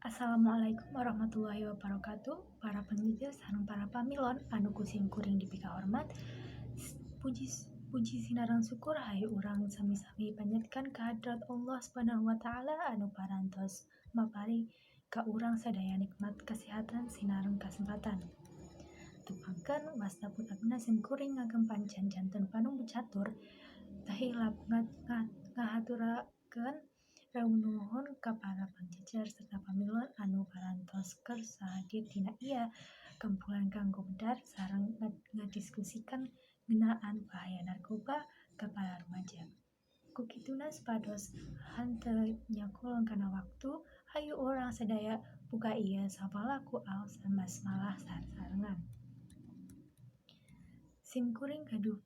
Assalamualaikum warahmatullahi wabarakatuh. Para penjajah sareng para pamilon anu kusim kuring dipika hormat. Puji puji sinareng syukur hayu urang sami-sami panjatkeun ka hadrat Allah Subhanahu wa taala anu parantos mapari ka urang sadaya nikmat kasehatan sinareng kasempatan. Tepangkeun wastapun abdina sim kuring ngagem pancen janten panunggu catur tahilap ngahaturakeun raung nuhun ka para panjajar serta pamilon anu parantos keur sahadir dina ieu kumpulan kanggo medar sareng ngadiskusikan ngeunaan bahaya narkoba ka para remaja. Kukituna supados henteu nyakulon kana waktu, hayu urang sadaya buka ieu sapalaku aos dan basmalah sarengan. Sim kuring gaduh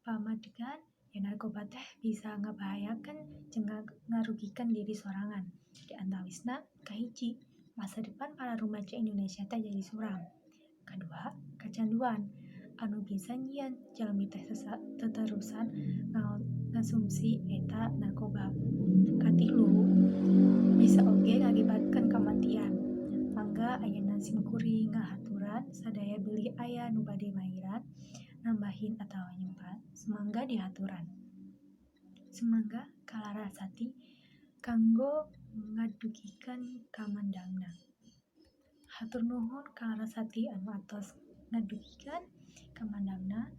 pamadegan yen narkoba teh bisa ngabahayakeun jeung ngarugikan diri sorangan. Di antawisna kahiji, masa depan para remaja Indonesia teh jadi suram. Kadua, kecanduan anu bisa nyieun jalmi teh teterusan ngasumsi eta narkoba. Katilu, bisa oge ngakibatkeun kamatian. Mangga ayeuna sim kuring ngahaturan sadaya beuli aya nu bade mairan, nambahin atawa nyempat, sumangga dihaturan. Sumangga kalarasati kanggo ngadugikeun kamandangna. Hatur nuhun kalarasati anu atos ngadugikeun kamandangna.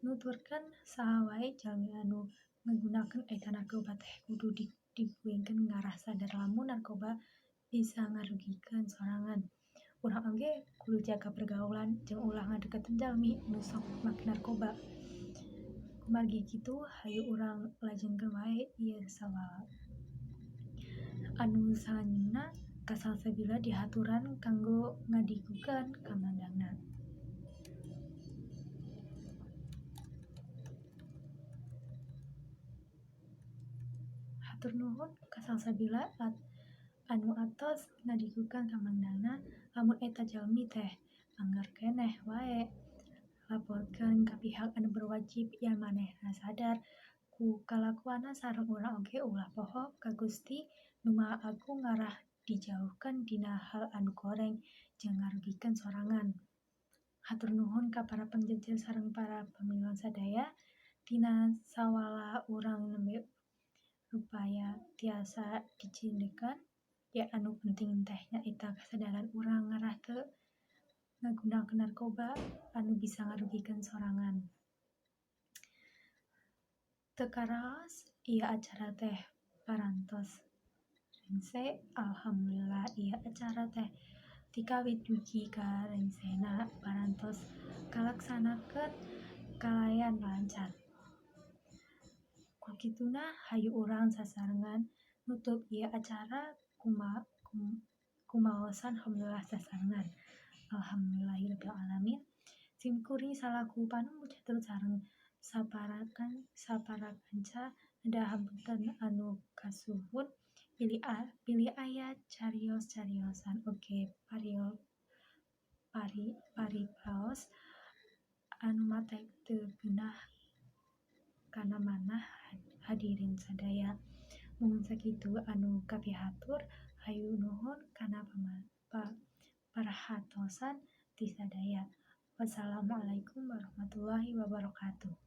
Nuturkeun saha wae jalmi anu ngagunakeun eta narkoba teh kudu dipuingkeun ngarah sadar lamun narkoba bisa ngarugikeun sorangan. Urang oge kudu jaga pergaulan jeung ulah ngadeukeun jalmi anu sok make narkoba. Kumargi kitu hayu urang lajengkeun wae ieu sawala. Anu salanjutna kasalsabila dihaturan kanggo ngadigukeun kamandangna. Hatur nuhun kasalsabila anu atos ngadigukeun kamandangna lamun eta jalmi teh anggar keneh wae laporkeun ka pihak anu berwajib yen manehna sadar ku kalakuanna sareng urang oge ulah poho ka Gusti Nu Maha Agung ngarah dijauhkeun dina hal anu goreng jeung ngarugikeun sorangan. Hatur nuhun ka para penjajah sareng para pamilon sadaya tina sawala urang nembe rupaya tiasa dicindekeun. Ya anu penting teh nyaeta kasadaran urang ngarah teu ngagunakeun narkoba anu bisa ngarugikeun sorangan. Teu karaos ieu acara teh parantos rengse. Alhamdulillah ieu acara teh ti kawit dugi ka rengsena parantos kalaksanakeun kalayan lancar. Kukituna hayu urang sasarengan nutup ieu acara kumaosan hamdulillah sasarengan. Alhamdulillahirabbil alamin. Sim kuring salaku panunggu catur sareng saparakanca nedahaken anu kasuhun pilih aya carios-cariosan oge paripaos anu matek teu geunah kana manah hadirin sadaya. Mun sakitu anu kapihatur hayu nuhun kana parahatosan ti sadaya. Wassalamualaikum warahmatullahi wabarakatuh.